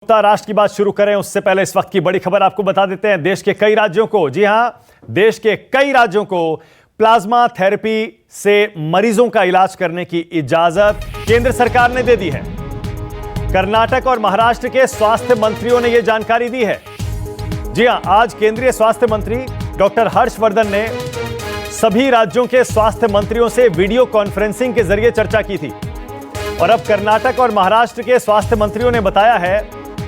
राष्ट्र की बात शुरू करें उससे पहले इस वक्त की बड़ी खबर आपको बता देते हैं। देश के कई राज्यों को, जी हां, देश के कई राज्यों को प्लाज्मा थेरेपी से मरीजों का इलाज करने की इजाजत केंद्र सरकार ने दे दी है। कर्नाटक और महाराष्ट्र के स्वास्थ्य मंत्रियों ने यह जानकारी दी है। जी हां, आज केंद्रीय स्वास्थ्य मंत्री डॉक्टर हर्षवर्धन ने सभी राज्यों के स्वास्थ्य मंत्रियों से वीडियो कॉन्फ्रेंसिंग के जरिए चर्चा की थी और अब कर्नाटक और महाराष्ट्र के स्वास्थ्य मंत्रियों ने बताया है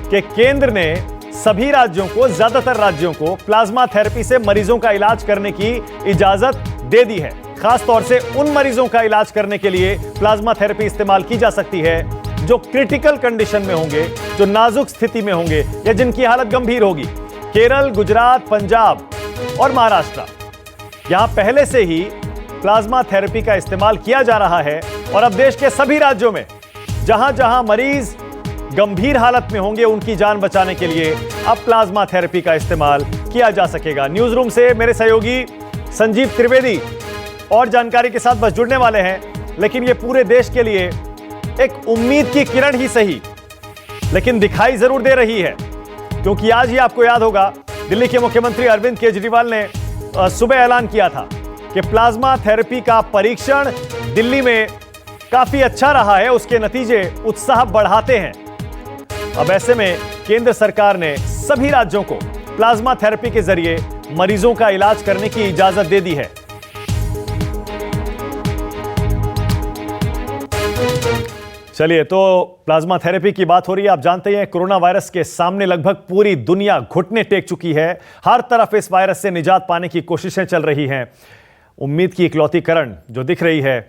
कि केंद्र ने सभी राज्यों को, ज्यादातर राज्यों को प्लाज्मा थेरेपी से मरीजों का इलाज करने की इजाजत दे दी है। खास तौर से उन मरीजों का इलाज करने के लिए प्लाज्मा थेरेपी इस्तेमाल की जा सकती है जो क्रिटिकल कंडीशन में होंगे, जो नाजुक स्थिति में होंगे या जिनकी हालत गंभीर होगी। केरल, गुजरात, पंजाब और महाराष्ट्र, यहां पहले से ही प्लाज्मा थेरेपी का इस्तेमाल किया जा रहा है और अब देश के सभी राज्यों में जहां जहां मरीज गंभीर हालत में होंगे उनकी जान बचाने के लिए अब प्लाज्मा थेरेपी का इस्तेमाल किया जा सकेगा। न्यूज रूम से मेरे सहयोगी संजीव त्रिवेदी और जानकारी के साथ बस जुड़ने वाले हैं, लेकिन यह पूरे देश के लिए एक उम्मीद की किरण ही सही, लेकिन दिखाई जरूर दे रही है, क्योंकि आज ही आपको याद होगा दिल्ली के मुख्यमंत्री अरविंद केजरीवाल ने सुबह ऐलान किया था कि प्लाज्मा थेरेपी का परीक्षण दिल्ली में काफी अच्छा रहा है, उसके नतीजे उत्साह बढ़ाते हैं। अब ऐसे में केंद्र सरकार ने सभी राज्यों को प्लाज्मा थेरेपी के जरिए मरीजों का इलाज करने की इजाजत दे दी है। चलिए, तो प्लाज्मा थेरेपी की बात हो रही है। आप जानते हैं कोरोना वायरस के सामने लगभग पूरी दुनिया घुटने टेक चुकी है। हर तरफ इस वायरस से निजात पाने की कोशिशें चल रही हैं। उम्मीद की इकलौती किरण जो दिख रही है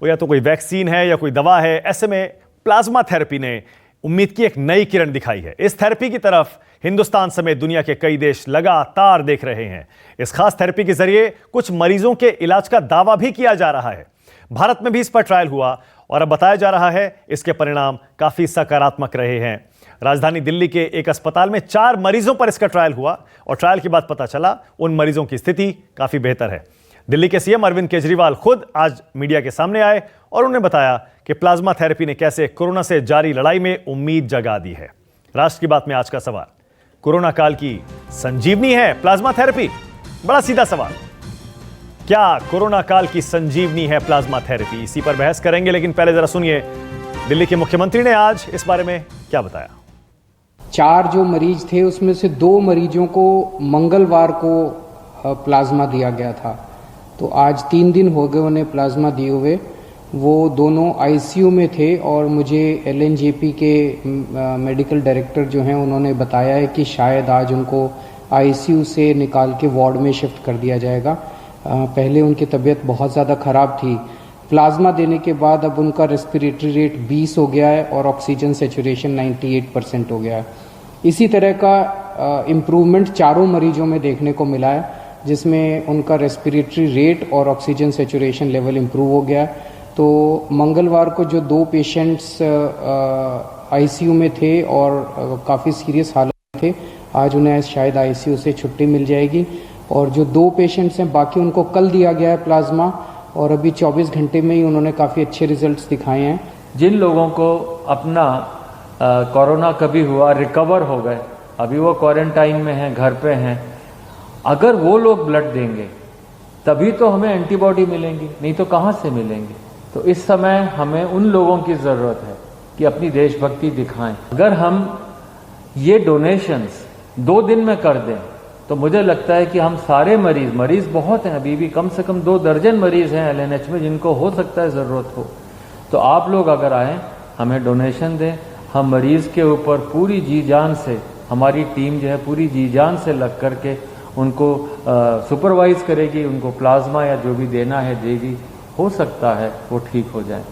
वो या तो कोई वैक्सीन है या कोई दवा है। ऐसे में प्लाज्मा थेरेपी ने उम्मीद की एक नई किरण दिखाई है। इस थेरेपी की तरफ हिंदुस्तान समेत दुनिया के कई देश लगातार देख रहे हैं। इस खास थेरेपी के जरिए कुछ मरीजों के इलाज का दावा भी किया जा रहा है। भारत में भी इस पर ट्रायल हुआ और अब बताया जा रहा है इसके परिणाम काफी सकारात्मक रहे हैं। राजधानी दिल्ली के एक अस्पताल में 4 मरीजों पर इसका ट्रायल हुआ और ट्रायल के बाद पता चला उन मरीजों की स्थिति काफी बेहतर है। दिल्ली के सीएम अरविंद केजरीवाल खुद आज मीडिया के सामने आए और उन्होंने बताया कि प्लाज्मा थेरेपी ने कैसे कोरोना से जारी लड़ाई में उम्मीद जगा दी है। राष्ट्र की बात में आज का सवाल, कोरोना काल की संजीवनी है प्लाज्मा थेरेपी? बड़ा सीधा सवाल, क्या कोरोना काल की संजीवनी है प्लाज्मा थेरेपी? इसी पर बहस करेंगे, लेकिन पहले जरा सुनिए दिल्ली के मुख्यमंत्री ने आज इस बारे में क्या बताया। 4 जो मरीज थे उसमें से 2 मरीजों को मंगलवार को प्लाज्मा दिया गया था, तो आज 3 दिन हो गए उन्हें प्लाज्मा दिए हुए। वो दोनों आईसीयू में थे और मुझे एलएनजेपी के मेडिकल डायरेक्टर जो हैं उन्होंने बताया है कि शायद आज उनको आईसीयू से निकाल के वार्ड में शिफ्ट कर दिया जाएगा। पहले उनकी तबीयत बहुत ज़्यादा ख़राब थी। प्लाज्मा देने के बाद अब उनका रेस्पिरेटरी रेट 20 हो गया है और ऑक्सीजन सेचुरेशन 98% हो गया है। इसी तरह का इम्प्रूवमेंट 4 मरीजों में देखने को मिला है, जिसमें उनका रेस्पिरेटरी रेट और ऑक्सीजन सेचुरेशन लेवल इम्प्रूव हो गया है। तो मंगलवार को जो 2 पेशेंट्स आईसीयू में थे और काफ़ी सीरियस हालत में थे, आज उन्हें शायद आईसीयू से छुट्टी मिल जाएगी। और जो 2 पेशेंट्स हैं बाकी उनको कल दिया गया है प्लाज्मा और अभी 24 घंटे में ही उन्होंने काफ़ी अच्छे रिजल्ट्स दिखाए हैं। जिन लोगों को अपना कोरोना कभी हुआ, रिकवर हो गए, अभी वो क्वारंटाइन में हैं, घर पे हैं, अगर वो लोग ब्लड देंगे तभी तो हमें एंटीबॉडी मिलेंगी, नहीं तो कहाँ से मिलेंगे। तो इस समय हमें उन लोगों की ज़रूरत है कि अपनी देशभक्ति दिखाएं। अगर हम ये डोनेशंस 2 दिन में कर दें तो मुझे लगता है कि हम सारे मरीज बहुत हैं, अभी भी कम से कम 2 दर्जन मरीज हैं एलएनएच में जिनको हो सकता है ज़रूरत हो। तो आप लोग अगर आएँ, हमें डोनेशन दें, हम मरीज़ के ऊपर पूरी जी जान से, हमारी टीम जो है पूरी जी जान से लग करके उनको सुपरवाइज करेगी, उनको प्लाज्मा या जो भी देना है देगी। हो सकता है वो ठीक हो जाए।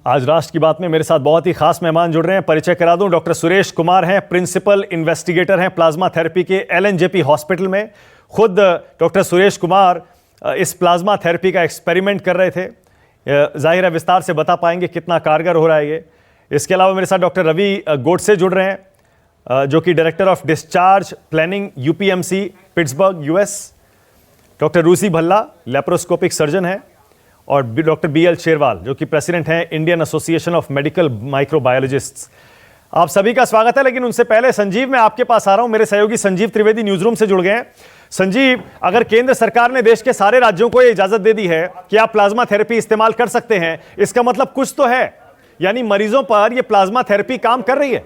आज राष्ट्र की बात में मेरे साथ बहुत ही खास मेहमान जुड़ रहे हैं। परिचय करा दूं, डॉक्टर सुरेश कुमार हैं, प्रिंसिपल इन्वेस्टिगेटर हैं प्लाज्मा थेरेपी के एलएनजेपी हॉस्पिटल में। खुद डॉक्टर सुरेश कुमार इस प्लाज्मा थेरेपी का एक्सपेरिमेंट कर रहे थे। जाहिर है विस्तार से बता पाएंगे कितना कारगर हो रहा है ये। इसके अलावा मेरे साथ डॉक्टर रवि गोडसे जुड़ रहे हैं, जो कि director of discharge planning UPMC Pittsburgh US. Doctor Rusi Bhalla laparoscopic surgeon है और डॉक्टर बीएल शेरवाल जो कि प्रेसिडेंट हैं इंडियन एसोसिएशन ऑफ मेडिकल माइक्रोबायोलॉजिस्ट्स। आप सभी का स्वागत है, लेकिन उनसे पहले संजीव, मैं आपके पास आ रहा हूं। मेरे सहयोगी संजीव त्रिवेदी न्यूज रूम से जुड़ गए हैं। संजीव, अगर केंद्र सरकार ने देश के सारे राज्यों को यह इजाजत दे दी है कि आप प्लाज्मा थेरेपी इस्तेमाल कर सकते हैं, इसका मतलब कुछ तो है, यानी मरीजों पर यह प्लाज्मा थेरेपी काम कर रही है।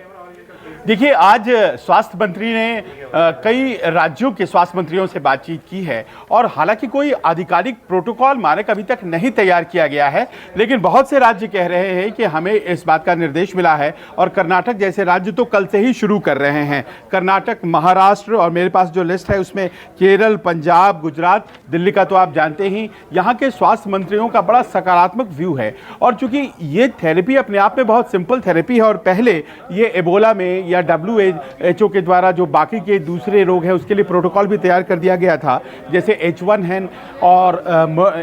देखिए, आज स्वास्थ्य मंत्री ने कई राज्यों के स्वास्थ्य मंत्रियों से बातचीत की है और हालांकि कोई आधिकारिक प्रोटोकॉल मानक अभी तक नहीं तैयार किया गया है, लेकिन बहुत से राज्य कह रहे हैं कि हमें इस बात का निर्देश मिला है और कर्नाटक जैसे राज्य तो कल से ही शुरू कर रहे हैं। कर्नाटक, महाराष्ट्र और मेरे पास जो लिस्ट है उसमें केरल, पंजाब, गुजरात, दिल्ली का तो आप जानते ही। यहाँ के स्वास्थ्य मंत्रियों का बड़ा सकारात्मक व्यू है और चूंकि ये थेरेपी अपने आप में बहुत सिंपल थेरेपी है और पहले ये एबोला में या WHO के द्वारा जो बाकी के दूसरे रोग हैं उसके लिए प्रोटोकॉल भी तैयार कर दिया गया था, जैसे H1N और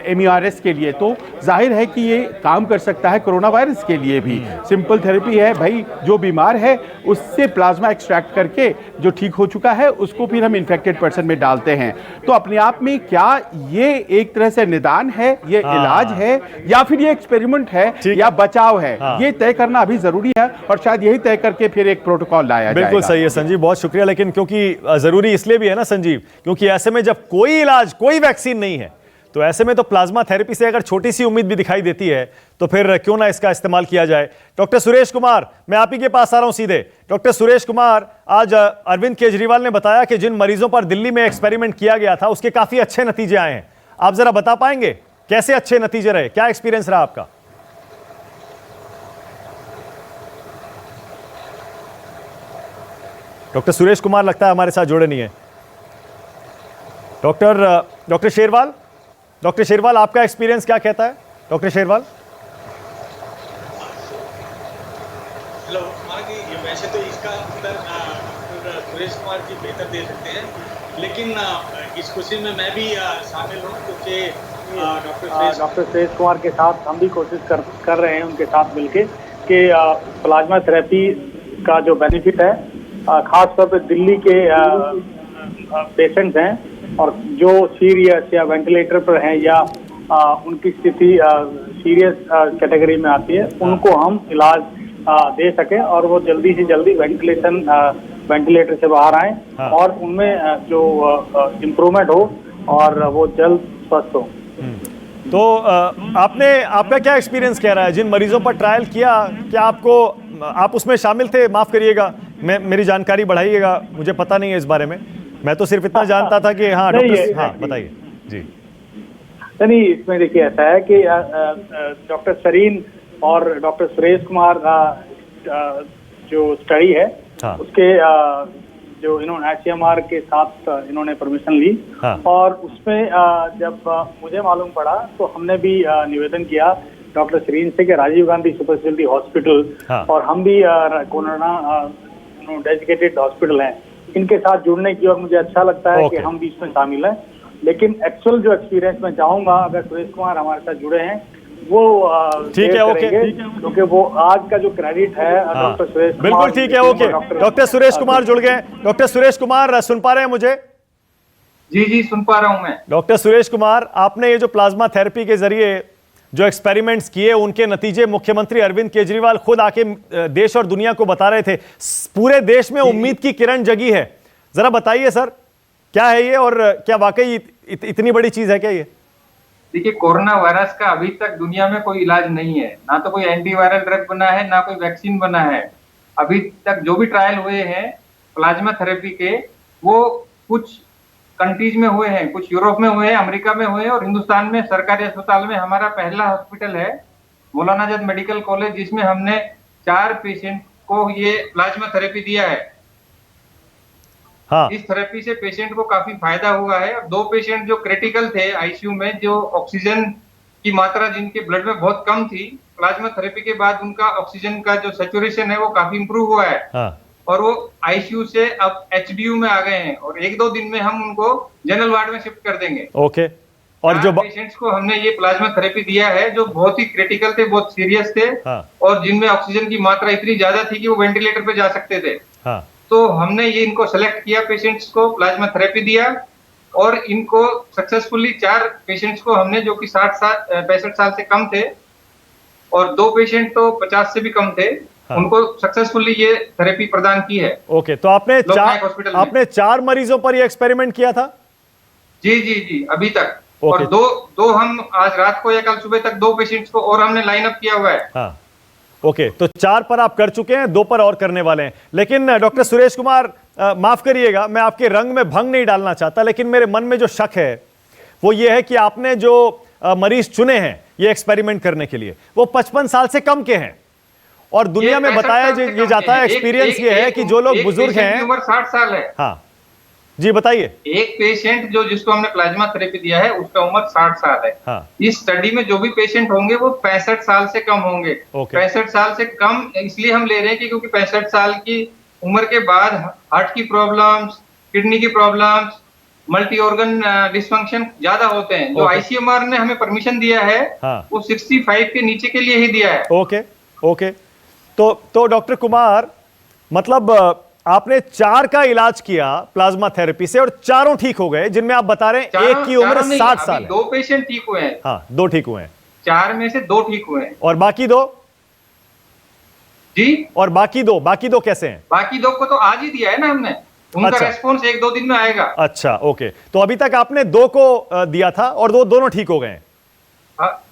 MERS के लिए, तो जाहिर है कि ये काम कर सकता है कोरोना वायरस के लिए भी। सिंपल थेरेपी है भाई, जो बीमार है उससे प्लाज्मा एक्सट्रैक्ट करके जो ठीक हो चुका है उसको फिर हम इन्फेक्टेड पर्सन में डालते हैं। तो अपने आप में क्या ये एक तरह से निदान है, ये इलाज है या फिर ये एक्सपेरिमेंट है या बचाव है, ये तय करना अभी जरूरी है और शायद यही तय करके फिर एक प्रोटोकॉल लाया जाएगा। बिल्कुल सही है संजीव, बहुत शुक्रिया। लेकिन क्योंकि जरूरी इसलिए भी है ना संजीव, क्योंकि ऐसे में जब कोई इलाज, कोई वैक्सीन नहीं है, तो ऐसे में तो प्लाज्मा थेरेपी से अगर छोटी सी उम्मीद भी दिखाई देती है तो फिर क्यों ना इसका इस्तेमाल किया जाए। डॉक्टर सुरेश कुमार, मैं आप ही के पास आ रहा हूं सीधे। डॉक्टर सुरेश कुमार, आज अरविंद केजरीवाल ने बताया कि जिन मरीजों पर दिल्ली में एक्सपेरिमेंट किया गया था उसके काफी अच्छे नतीजे आए हैं। आप जरा बता पाएंगे कैसे अच्छे नतीजे रहे, क्या एक्सपीरियंस रहा आपका? डॉक्टर सुरेश कुमार लगता है हमारे साथ जुड़े नहीं है। डॉक्टर शेरवाल, डॉक्टर शेरवाल, आपका एक्सपीरियंस क्या कहता है? डॉक्टर शेरवाल। हेलो, वैसे तो इसका उत्तर डॉक्टर सुरेश कुमार जी बेहतर दे सकते हैं, लेकिन इस खुशी में मैं भी शामिल हूँ क्योंकि डॉक्टर सुरेश कुमार के साथ हम भी कोशिश कर रहे हैं उनके साथ मिलके कि प्लाज्मा थेरेपी का जो बेनिफिट है, खास तौर पे दिल्ली के पेशेंट्स हैं और जो सीरियस या वेंटिलेटर पर हैं या उनकी स्थिति सीरियस कैटेगरी में आती है, उनको हम इलाज दे सकें और वो जल्दी से जल्दी वेंटिलेटर से बाहर आएं और उनमें जो इम्प्रूवमेंट हो और वो जल्द स्वस्थ हो। तो आपका क्या एक्सपीरियंस कह रहा है? जिन मरीजों पर ट्रायल किया, क्या आप उसमें शामिल थे? माफ करिएगा, मेरी जानकारी बढ़ाइएगा, मुझे पता नहीं है इस बारे में। मैं तो सिर्फ इतना जानता था कि हाँ डॉक्टर, हाँ बताइए जी। नहीं, इसमें देखिए ऐसा है कि डॉक्टर सरीन और डॉक्टर सुरेश कुमार जो स्टडी है उसके जो इन्होंने ICMR के साथ इन्होंने परमिशन ली और उसमें जब मुझे मालूम पड़ा तो हमने भी निवेदन किया डॉक्टर सरीन से कि Rajiv Gandhi super speciality hospital और हम भी कोरोना डेडिकेटेड हॉस्पिटल हैं, इनके साथ जुड़ने की, और मुझे अच्छा लगता है कि हम भी इसमें शामिल हैं। लेकिन एक्चुअल जो एक्सपीरियंस मैं चाहूंगा, अगर सुरेश कुमार हमारे साथ जुड़े हैं वो ठीक है, ओके, क्योंकि वो आज का जो क्रेडिट है डॉक्टर सुरेश कुमार, बिल्कुल ठीक है, ओके। डॉक्टर सुरेश कुमार जुड़ गए। डॉक्टर सुरेश कुमार, सुन पा रहे हैं मुझे? जी सुन पा रहा हूं मैं। डॉक्टर सुरेश कुमार, आपने ये जो प्लाज्मा थेरेपी के जरिए जो एक्सपेरिमेंट्स किए, उनके नतीजे मुख्यमंत्री अरविंद केजरीवाल खुद आके देश और दुनिया को बता रहे थे। पूरे देश में उम्मीद की किरण जगी है। जरा बताइए सर, क्या है ये और क्या वाकई इतनी बड़ी चीज है क्या ये? देखिए, कोरोना वायरस का अभी तक दुनिया में कोई इलाज नहीं है, ना तो कोई एंटीवायरल ड्रग बना है, ना कोई वैक्सीन बना है। अभी तक जो भी ट्रायल हुए हैं प्लाज्मा थेरेपी के, वो कुछ कंट्रीज में हुए हैं, कुछ यूरोप में हुए हैं, अमेरिका में हुए हैं और हिंदुस्तान में सरकारी अस्पताल में हमारा पहला हॉस्पिटल है मौलाना आजाद मेडिकल कॉलेज, जिसमें हमने 4 पेशेंट को ये प्लाज्मा थेरेपी दिया है। इस थेरेपी से पेशेंट को काफी फायदा हुआ है। 2 पेशेंट जो क्रिटिकल थे आईसीयू में, जो ऑक्सीजन की मात्रा जिनके ब्लड में बहुत कम थी, प्लाज्मा थेरेपी के बाद उनका ऑक्सीजन का जो सैचुरेशन है वो काफी इंप्रूव हुआ है और वो आईसीयू से अब एचडीयू में आ गए हैं और 1-2 दिन में हम उनको जनरल वार्ड में शिफ्ट कर देंगे। ओके। और जो पेशेंट्स को हमने ये प्लाज्मा थेरेपी दिया है जो बहुत ही क्रिटिकल थे, बहुत सीरियस थे और जिनमें ऑक्सीजन की मात्रा इतनी ज्यादा थी कि वो वेंटिलेटर पे जा सकते थे। तो हमने ये इनको सेलेक्ट किया, पेशेंट्स को प्लाज्मा थेरेपी दिया और इनको सक्सेसफुली 4 पेशेंट्स को हमने, जो कि 65 साल से कम थे और 2 पेशेंट तो 50 से भी कम थे, उनको सक्सेसफुली ये थेरेपी प्रदान की है। ओके, तो आपने लोकनायक हॉस्पिटल में। आपने 4 मरीजों पर ये एक्सपेरिमेंट किया था? जी जी जी, अभी तक। ओके। और दो हम आज रात को या कल सुबह तक 2 पेशेंट्स को और हमने लाइन अप किया हुआ है। हाँ, ओके, तो 4 पर आप कर चुके हैं, 2 पर और करने वाले हैं। लेकिन डॉक्टर सुरेश कुमार, माफ करिएगा, मैं आपके रंग में भंग नहीं डालना चाहता, लेकिन मेरे मन में जो शक है वो ये है कि आपने जो मरीज चुने हैं ये एक्सपेरिमेंट करने के लिए, वो 55 साल से कम के हैं, और दुनिया में बताया ये जाता है, एक्सपीरियंस ये है कि जो लोग बुजुर्ग हैं, उम्र 60 साल है। हाँ जी, बताइए। एक पेशेंट जिसको हमने प्लाज्मा थेरेपी दिया है उसका उम्र 60 साल है। हाँ। इस स्टडी में जो भी पेशेंट होंगे वो 65 साल से कम होंगे। 65 साल से कम इसलिए हम ले रहे हैं कि क्योंकि 65 साल की उम्र के बाद हार्ट की प्रॉब्लम्स, किडनी की प्रॉब्लम्स, मल्टी ऑर्गन डिसफंक्शन ज्यादा होते हैं। जो आईसीएमआर ने हमें परमिशन दिया है वो 65 के नीचे के लिए ही दिया है। ओके ओके, तो डॉक्टर कुमार, मतलब आपने 4 का इलाज किया प्लाज्मा थेरेपी से और चारों ठीक हो गए, जिनमें आप बता रहे हैं एक की उम्र 60 साल है। 2 पेशेंट ठीक हुए हैं। हाँ, 2 ठीक हुए हैं। 4 में से 2 ठीक हुए हैं। और बाकी 2? जी, और बाकी दो कैसे हैं? बाकी 2 को तो आज ही दिया है ना हमने। उनका अच्छा। रेस्पॉन्स 1-2 दिन में आएगा। अच्छा, ओके, तो अभी तक आपने 2 को दिया था और दोनों ठीक हो गए हैं। हाँ,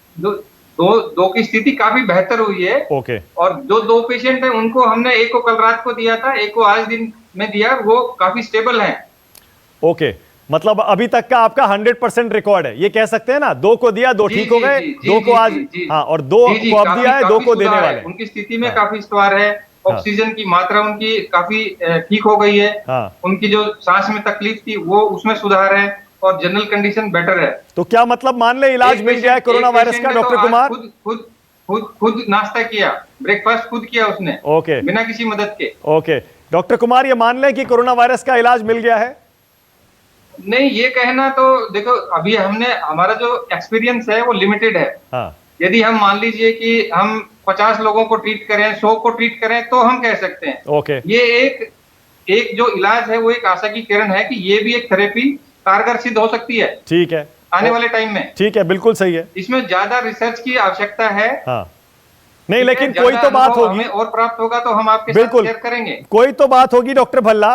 दो की स्थिति काफी बेहतर हुई है। ओके। और जो 2 पेशेंट हैं उनको हमने एक को कल रात को दिया था, एक को आज दिन में दिया, वो काफी स्टेबल हैं। ओके, मतलब अभी तक का आपका 100% रिकॉर्ड है, ये कह सकते हैं ना? 2 को दिया, 2 ठीक हो गए, 2 को आज, हाँ, और 2 को अब दिया है, 2 को देने वाले। उनकी स्थिति में काफी सुधार है। ऑक्सीजन की मात्रा उनकी काफी ठीक हो गई है। उनकी जो सांस में तकलीफ थी वो उसमें सुधार है और जनरल कंडीशन बेटर है। तो क्या मतलब मान ले इलाज मिल गया है कोरोना वायरस का? डॉक्टर कुमार, खुद नाश्ता किया, ब्रेकफास्ट खुद किया उसने। ओके, बिना किसी मदद के। ओके, डॉक्टर कुमार, ये मान ले कि कोरोना वायरस का इलाज मिल गया है? नहीं, ये कहना तो देखो, अभी हमारा जो एक्सपीरियंस है वो लिमिटेड है। हाँ। यदि हम मान लीजिए कि हम 50 लोगों को ट्रीट करें, 100 को ट्रीट करें, तो हम कह सकते हैं। ओके। ये एक जो इलाज है वो एक आशा की किरण है कि ये भी एक थेरेपी कारगर सिद्ध हो सकती है। ठीक है, आने वाले टाइम में। ठीक है, बिल्कुल सही है। इसमें ज्यादा रिसर्च की आवश्यकता है। हाँ। नहीं, लेकिन कोई तो बात होगी, और प्राप्त होगा तो हम आपके साथ शेयर करेंगे। कोई तो बात होगी डॉक्टर भल्ला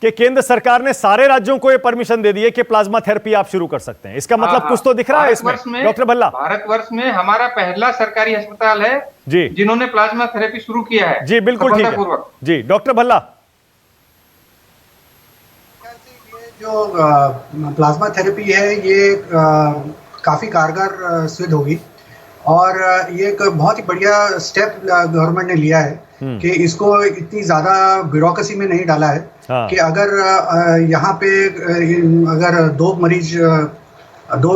कि केंद्र सरकार ने सारे राज्यों को यह परमिशन दे दी है कि प्लाज्मा थेरेपी आप शुरू कर सकते हैं। इसका मतलब कुछ तो दिख रहा है इसमें, डॉक्टर भल्ला। भारतवर्ष में हमारा पहला सरकारी अस्पताल है जी जिन्होंने प्लाज्मा थेरेपी शुरू किया है। जी, बिल्कुल ठीक है जी। डॉक्टर भल्ला, जो प्लाज्मा थेरेपी है ये काफ़ी कारगर सिद्ध होगी और ये एक बहुत ही बढ़िया स्टेप गवर्नमेंट ने लिया है कि इसको इतनी ज़्यादा ब्यूरोक्रेसी में नहीं डाला है। कि अगर यहाँ पे अगर दो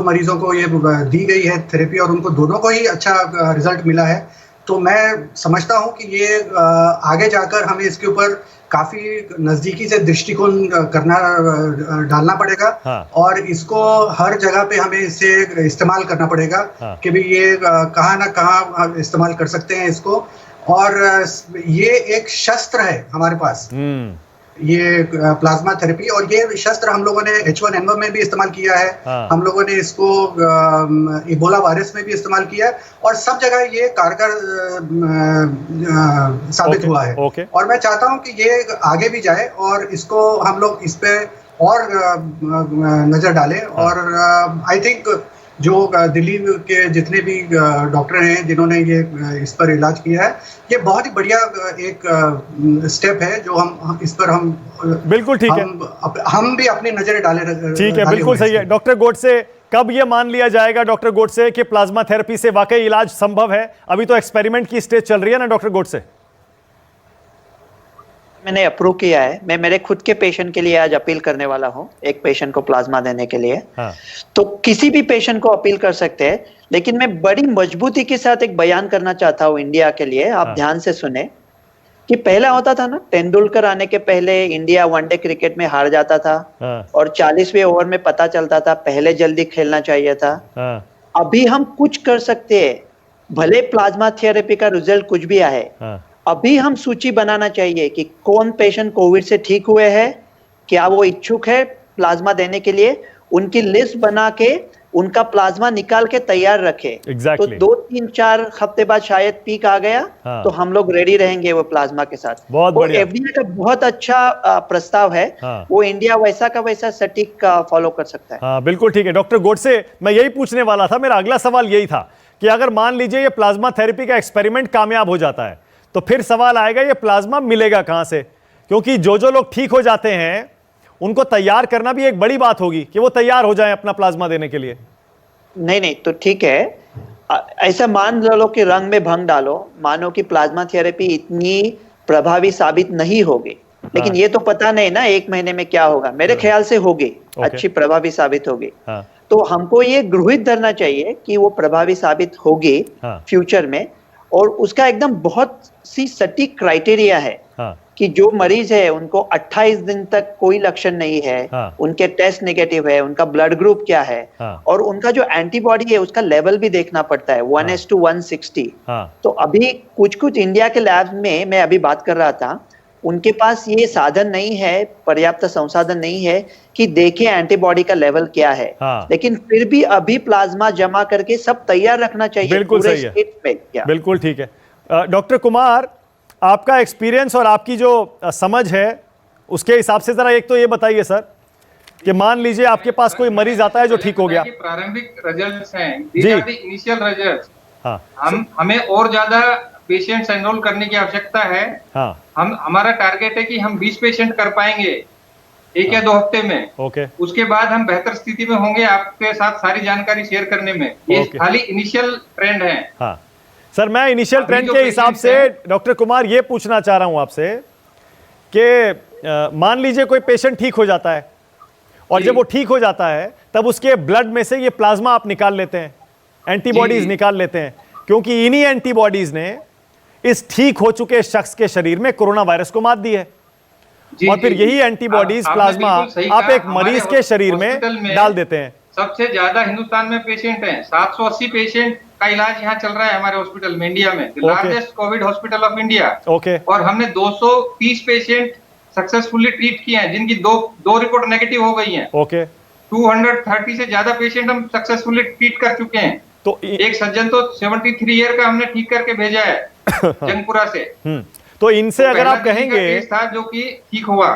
मरीजों को ये दी गई है थेरेपी और उनको दोनों को ही अच्छा रिजल्ट मिला है, तो मैं समझता हूँ कि ये आगे जाकर हमें इसके ऊपर काफी नजदीकी से दृष्टिकोण डालना पड़ेगा और इसको हर जगह पे हमें इसे इस्तेमाल करना पड़ेगा कि भाई ये कहाँ ना कहाँ इस्तेमाल कर सकते हैं इसको। और ये एक शस्त्र है हमारे पास, ये प्लाज्मा थेरेपी, और ये शस्त्र हम लोगों ने H1N1 में भी इस्तेमाल किया है। हम लोगों ने इसको इबोला वायरस में भी इस्तेमाल किया है और सब जगह ये कारगर साबित हुआ है। और मैं चाहता हूं कि ये आगे भी जाए और इसको हम लोग इस पे और नजर डालें। और आई थिंक जो दिल्ली के जितने भी डॉक्टर हैं जिन्होंने ये इस पर इलाज किया है, ये बहुत ही बढ़िया एक स्टेप है जो हम इस पर हम बिल्कुल ठीक है, हम भी अपनी नजरें डाले। ठीक है, बिल्कुल सही है। डॉक्टर गोडसे, कब ये मान लिया जाएगा डॉक्टर गोडसे कि प्लाज्मा थेरेपी से वाकई इलाज संभव है? अभी तो एक्सपेरिमेंट की स्टेज चल रही है ना डॉक्टर गोडसे? मैंने अप्रूव किया है। मैं मेरे खुद के पेशेंट के लिए आज अपील करने वाला हूं, एक पेशेंट को प्लाज्मा देने के लिए। तो किसी भी पेशेंट को अपील कर सकते हैं, लेकिन मैं बड़ी मजबूती के साथ एक बयान करना चाहता हूं इंडिया के लिए। आप ध्यान से सुने कि पहला होता था ना, तेंदुलकर आने के पहले इंडिया वनडे क्रिकेट में हार जाता था और 40वें ओवर में पता चलता था पहले जल्दी खेलना चाहिए था। अभी हम कुछ कर सकते हैं, भले प्लाज्मा थेरेपी का रिजल्ट कुछ भी आए। अभी हम सूची बनाना चाहिए कि कौन पेशेंट कोविड से ठीक हुए हैं, क्या वो इच्छुक है प्लाज्मा देने के लिए। उनकी लिस्ट बना के उनका प्लाज्मा निकाल के तैयार रखे। Exactly. तो 2-3-4 हफ्ते बाद शायद पीक आ गया, हाँ। तो हम लोग रेडी रहेंगे वो प्लाज्मा के साथ। बहुत वो बढ़िया। FDA का बहुत अच्छा प्रस्ताव है। हाँ। वो इंडिया वैसा का वैसा सटीक फॉलो कर सकता है। हाँ बिल्कुल ठीक है। डॉक्टर गोडसे, मैं यही पूछने वाला था, मेरा अगला सवाल यही था कि अगर मान लीजिए ये प्लाज्मा थेरेपी का एक्सपेरिमेंट कामयाब हो जाता है तो फिर सवाल आएगा ये प्लाज्मा मिलेगा कहां से, क्योंकि जो लोग ठीक हो जाते हैं उनको तैयार करना भी एक बड़ी बात होगी कि वो तैयार हो जाए अपना प्लाज्मा देने के लिए। नहीं तो ठीक है, ऐसा मान लो कि रंग में भंग डालो, मानो कि प्लाज्मा थेरेपी इतनी प्रभावी साबित नहीं होगी, लेकिन ये तो पता नहीं ना 1 महीने में क्या होगा। मेरे ख्याल से होगी, अच्छी प्रभावी साबित होगी। तो हमको ये गृहीत धरना चाहिए कि वो प्रभावी साबित होगी फ्यूचर में, और उसका एकदम बहुत सी सटीक क्राइटेरिया है कि जो मरीज है उनको 28 दिन तक कोई लक्षण नहीं है, उनके टेस्ट नेगेटिव है, उनका ब्लड ग्रुप क्या है, और उनका जो एंटीबॉडी है उसका लेवल भी देखना पड़ता है 1:160। तो अभी कुछ इंडिया के लैब में मैं अभी बात कर रहा था, उनके पास ये साधन नहीं है, पर्याप्त संसाधन नहीं है कि देखें एंटीबॉडी का लेवल क्या है। लेकिन फिर भी अभी प्लाज्मा जमा करके सब तैयार रखना चाहिए। बिल्कुल सही है, बिल्कुल ठीक है। डॉक्टर कुमार, आपका एक्सपीरियंस और आपकी जो समझ है उसके हिसाब से जरा एक तो ये बताइए सर कि मान लीजिए आपके पास कोई मरीज आता है जो ठीक हो गया, प्रारंभिक रिजल्ट्स हैं, इनिशियल रिजल्ट्स। हमें और ज्यादा पेशेंट्स एनरोल करने की आवश्यकता है। हमारा टारगेट है कि हम 20 पेशेंट कर पाएंगे 1 या 2 हफ्ते में। उसके बाद हम बेहतर स्थिति में होंगे आपके साथ सारी जानकारी शेयर करने में। ये खाली इनिशियल ट्रेंड है। सर मैं इनिशियल ट्रेंड के हिसाब से डॉक्टर कुमार ये पूछना चाह रहा हूं आपसे कि मान लीजिए कोई पेशेंट ठीक हो जाता है और जब वो ठीक हो जाता है तब उसके ब्लड में से ये प्लाज्मा आप निकाल लेते हैं, एंटीबॉडीज निकाल लेते हैं, क्योंकि इन्हीं एंटीबॉडीज ने इस ठीक हो चुके शख्स के शरीर में कोरोना वायरस को मात दी है। और फिर यही एंटीबॉडीज प्लाज्मा आप एक मरीज के शरीर में डाल देते हैं। सबसे ज्यादा हिंदुस्तान में पेशेंट हैं, 780 पेशेंट का इलाज यहाँ चल रहा है हमारे हॉस्पिटल में, इंडिया में, largest Covid hospital of India. और हमने 230 पेशेंट सक्सेसफुली ट्रीट किए हैं जिनकी दो रिपोर्ट नेगेटिव हो गई हैं। 230 से ज्यादा पेशेंट हम सक्सेसफुली ट्रीट कर चुके हैं। तो एक सज्जन तो 73 ईयर का हमने ठीक करके भेजा है जंगपुरा से। तो इनसे अगर आप कहेंगे था जो कि ठीक हुआ,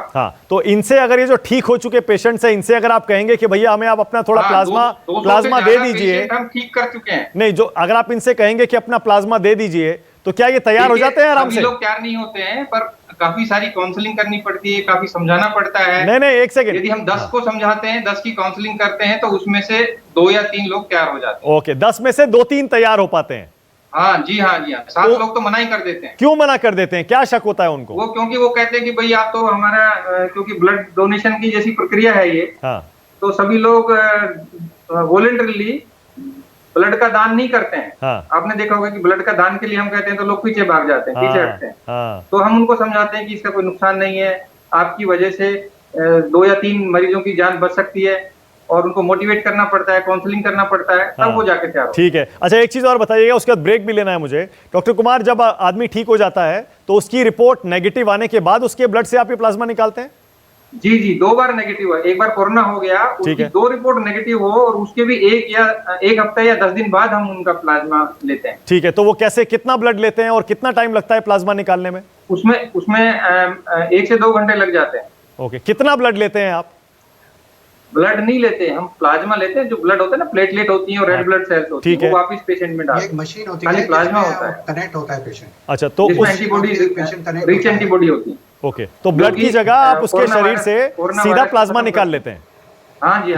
तो इनसे अगर ये जो ठीक हो चुके पेशेंट्स हैं इनसे अगर आप कहेंगे कि भैया हमें आप अपना थोड़ा प्लाज्मा दे दीजिए, हम ठीक कर चुके हैं। नहीं, जो अगर आप इनसे कहेंगे कि अपना प्लाज्मा दे दीजिए तो क्या ये तैयार हो जाते हैं आराम से? लोग तैयार नहीं होते हैं, पर काफी सारी काउंसलिंग करनी पड़ती है, काफी समझाना पड़ता है। नहीं एक सेकंड, यदि हम 10 को समझाते हैं, 10 की काउंसलिंग करते हैं तो उसमें से 2 या 3 लोग तैयार हो जाते हैं। ओके, 10 में से 2-3 तैयार हो पाते हैं। हाँ जी, 7 लोग तो मना ही कर देते हैं। क्यों मना कर देते हैं, क्या शक होता है उनको? वो क्योंकि वो कहते हैं कि भाई आप तो हमारा क्योंकि ब्लड डोनेशन की जैसी प्रक्रिया है ये, तो सभी लोग वॉलंटरीली ब्लड का दान नहीं करते हैं। आपने देखा होगा कि ब्लड का दान के लिए हम कहते हैं तो लोग पीछे भाग जाते हैं, पीछे हटते हैं। तो हम उनको समझाते हैं कि इसका कोई नुकसान नहीं है, आपकी वजह से 2 या 3 मरीजों की जान बच सकती है, और उनको मोटिवेट करना पड़ता है, काउंसलिंग करना पड़ता है, तब वो जाके तैयार। ठीक है। अच्छा, एक चीज और बताइएगा, उसके बाद ब्रेक भी लेना है मुझे। डॉक्टर कुमार, जब आदमी ठीक हो जाता है तो उसकी रिपोर्ट नेगेटिव आने के बाद उसके ब्लड से आप ये प्लाज्मा निकालते हैं? जी 2 बार नेगेटिव हुआ। एक बार कोरोना हो गया, उसकी 2 रिपोर्ट नेगेटिव हो और उसके भी 1 हफ्ता या 10 दिन बाद हम उनका प्लाज्मा लेते हैं। ठीक है, तो वो कैसे, कितना ब्लड लेते हैं और कितना टाइम लगता है प्लाज्मा निकालने में? उसमें 1 से 2 घंटे लग जाते हैं। ओके, कितना ब्लड लेते हैं आप? ब्लड नहीं लेते, हम प्लाज्मा लेते हैं। जो ब्लड होता है ना, प्लेटलेट होती है और रेड ब्लड सेल्स होती है, वो वापस पेशेंट में डालते हैं। एक मशीन होती है, प्लाज्मा होता है, कनेक्ट होता है पेशेंट। अच्छा, तो रिच एंटीबॉडी होती है। ओके, तो ब्लड की जगह आप उसके शरीर से सीधा प्लाज्मा निकाल लेते हैं? हाँ जी,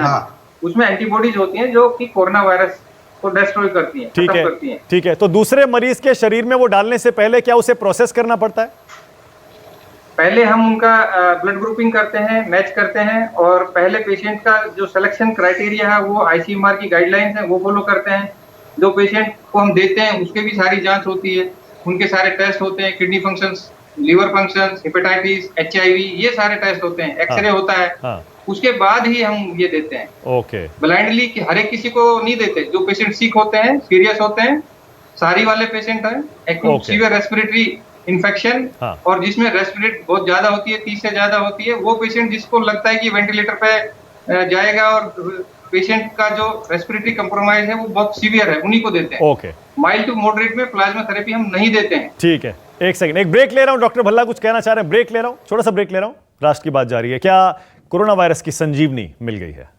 उसमें एंटीबॉडीज होती हैं जो कि कोरोना वायरस को डिस्ट्रॉय करती हैं, खत्म करती हैं। ठीक है, तो दूसरे मरीज के शरीर में वो डालने से पहले क्या उसे प्रोसेस करना पड़ता है? पहले हम उनका ब्लड ग्रुपिंग करते हैं, मैच करते हैं, और पहले पेशेंट का जो सिलेक्शन क्राइटेरिया है वो आईसीएमआर की गाइडलाइंस है वो फॉलो करते हैं। जो पेशेंट को हम देते हैं उसके भी सारी जांच होती है, उनके सारे टेस्ट होते हैं, kidney functions, liver functions, hepatitis, HIV, ये सारे टेस्ट होते हैं, एक्सरे होता है। उसके बाद ही हम ये देते हैं। ओके, ब्लाइंडली कि हर एक किसी को नहीं देते। जो पेशेंट सिक होते हैं, सीरियस होते हैं, सारी वाले पेशेंट हैं, एक्यूट सीवियर रेस्पिरेटरी इन्फेक्शन, और जिसमें रेस्पिरेट बहुत ज्यादा होती है, 30 से ज्यादा होती है, वो पेशेंट जिसको लगता है कि वेंटिलेटर पे जाएगा और पेशेंट का जो रेस्पिरेटरी कंप्रोमाइज है वो बहुत सीवियर है, उन्हीं को देते हैं। ओके, माइल्ड टू मॉडरेट में प्लाज्मा थेरेपी हम नहीं देते हैं। ठीक है, एक सेकंड, एक ब्रेक ले रहा हूं। डॉक्टर भल्ला कुछ कहना चाह रहे हैं? ब्रेक ले रहा हूं, छोटा सा ब्रेक ले रहा हूं। राष्ट्र की बात जारी है। क्या कोरोना वायरस की संजीवनी मिल गई है?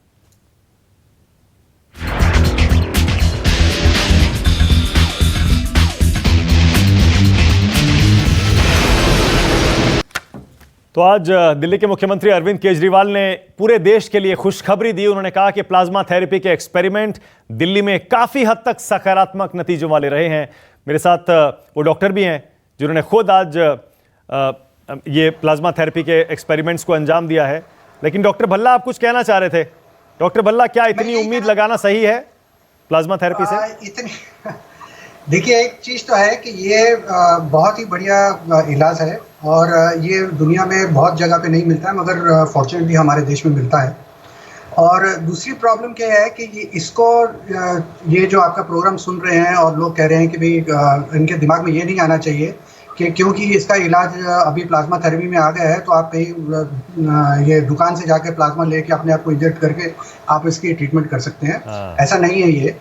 तो आज दिल्ली के मुख्यमंत्री अरविंद केजरीवाल ने पूरे देश के लिए खुशखबरी दी। उन्होंने कहा कि प्लाज्मा थेरेपी के एक्सपेरिमेंट दिल्ली में काफी हद तक सकारात्मक नतीजों वाले रहे हैं। मेरे साथ वो डॉक्टर भी हैं जिन्होंने खुद आज ये प्लाज्मा थेरेपी के एक्सपेरिमेंट्स को अंजाम दिया है। लेकिन डॉक्टर भल्ला, आप कुछ कहना चाह रहे थे? डॉक्टर भल्ला, क्या इतनी उम्मीद लगाना सही है प्लाज्मा थेरेपी से? देखिए, एक चीज तो है कि ये बहुत ही बढ़िया इलाज है और ये दुनिया में बहुत जगह पे नहीं मिलता है, मगर फॉर्चुनेटली हमारे देश में मिलता है। और दूसरी प्रॉब्लम क्या है कि ये जो आपका प्रोग्राम सुन रहे हैं और लोग कह रहे हैं कि भाई इनके दिमाग में ये नहीं आना चाहिए कि क्योंकि इसका इलाज अभी प्लाज्मा थेरेपी में आ गया है तो आप कहीं ये दुकान से जाके प्लाज्मा लेके अपने आप को इंजेक्ट करके आप इसकी ट्रीटमेंट कर सकते हैं। ऐसा नहीं है।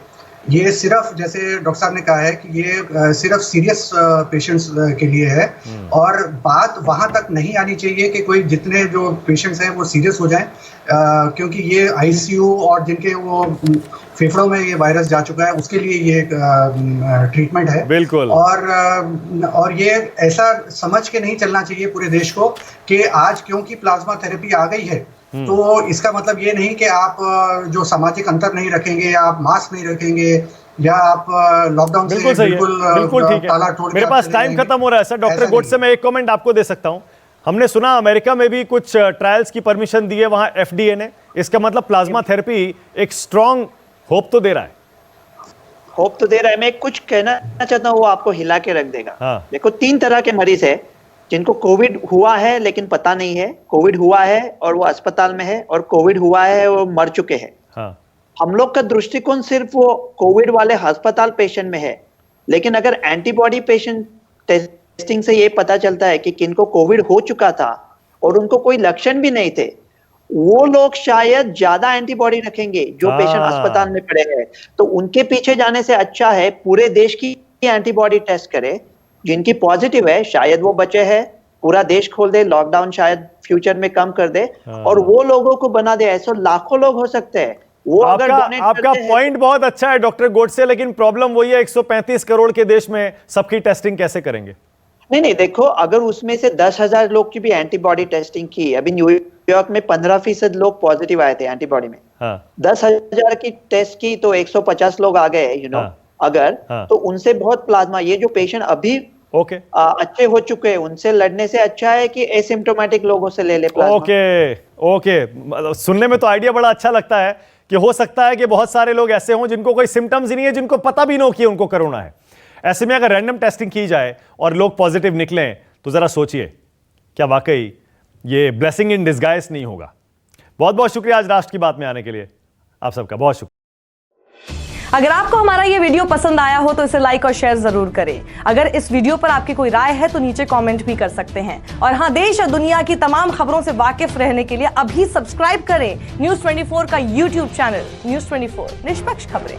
ये सिर्फ, जैसे डॉक्टर साहब ने कहा है कि ये सिर्फ सीरियस पेशेंट्स के लिए है और बात वहां तक नहीं आनी चाहिए कि कोई जितने जो पेशेंट्स हैं वो सीरियस हो जाएं, क्योंकि ये आईसीयू और जिनके वो फेफड़ों में ये वायरस जा चुका है उसके लिए ये ट्रीटमेंट है। बिल्कुल। और ये ऐसा समझ के नहीं चलना चाहिए पूरे देश को कि आज क्योंकि प्लाज्मा थेरेपी आ गई है तो इसका मतलब ये नहीं कि आप जो सामाजिक अंतर नहीं रखेंगे या आप मास्क नहीं रखेंगे या आप लॉकडाउन से बिल्कुल ठीक है। मेरे पास टाइम खत्म हो रहा है सर। डॉक्टर गोडसे, मैं एक कमेंट आपको दे सकता हूं। हमने सुना अमेरिका में भी कुछ ट्रायल्स की परमिशन दी है वहां एफडीए ने। इसका मतलब प्लाज्मा थेरेपी एक स्ट्रॉन्ग होप तो दे रहा है। होप तो दे रहा है। मैं कुछ कहना चाहता हूँ, वो आपको हिला के रख देगा। देखो, 3 तरह के मरीज है जिनको कोविड हुआ है लेकिन पता नहीं है, कोविड हुआ है और वो अस्पताल में है, और कोविड हुआ है वो मर चुके हैं। हम लोग का दृष्टिकोण सिर्फ वो कोविड वाले अस्पताल पेशेंट में है, लेकिन अगर एंटीबॉडी पेशेंट टेस्टिंग से ये पता चलता है कि किनको कोविड हो चुका था और उनको कोई लक्षण भी नहीं थे, वो लोग शायद ज्यादा एंटीबॉडी रखेंगे जो पेशेंट अस्पताल में पड़े हैं। तो उनके पीछे जाने से अच्छा है पूरे देश की एंटीबॉडी टेस्ट करे। जिनकी पॉजिटिव है शायद वो बचे हैं, पूरा देश खोल दे, लॉकडाउन शायद फ्यूचर में कम कर दे और वो लोगों को बना दे। ऐसे लाखों लोग हो सकते हैं। वो अगर आपका पॉइंट बहुत अच्छा है डॉक्टर गोडसे, लेकिन प्रॉब्लम वही है 135 करोड़ के देश में सबकी टेस्टिंग कैसे करेंगे? नहीं, देखो, अगर उसमें से 10,000 लोग की भी एंटीबॉडी टेस्टिंग की, अभी न्यूयॉर्क में 15% लोग पॉजिटिव आए थे एंटीबॉडी में। 10,000 की टेस्ट की तो 150 लोग आ गए, अगर तो उनसे बहुत प्लाज्मा, ये जो पेशेंट अभी अच्छे हो चुके हैं उनसे लड़ने से अच्छा है कि एसिम्प्टोमेटिक लोगों से ले ले प्लाज्मा। ओके। सुनने में तो आइडिया बड़ा अच्छा लगता है कि हो सकता है कि बहुत सारे लोग ऐसे हों जिनको कोई सिम्टम्स ही नहीं है, जिनको पता भी नहीं हो कि उनको कोरोना है। ऐसे में अगर रैंडम टेस्टिंग की जाए और लोग पॉजिटिव निकलें तो जरा सोचिए, क्या वाकई ये ब्लेसिंग इन डिस्गाइज नहीं होगा? बहुत बहुत शुक्रिया आज राष्ट्र की बात में आने के लिए आप सबका। बहुत शुक्रिया। अगर आपको हमारा ये वीडियो पसंद आया हो तो इसे लाइक और शेयर जरूर करें। अगर इस वीडियो पर आपकी कोई राय है तो नीचे कमेंट भी कर सकते हैं। और हाँ, देश और दुनिया की तमाम खबरों से वाकिफ रहने के लिए अभी सब्सक्राइब करें न्यूज़ 24 का यूट्यूब चैनल। न्यूज़ 24, निष्पक्ष खबरें।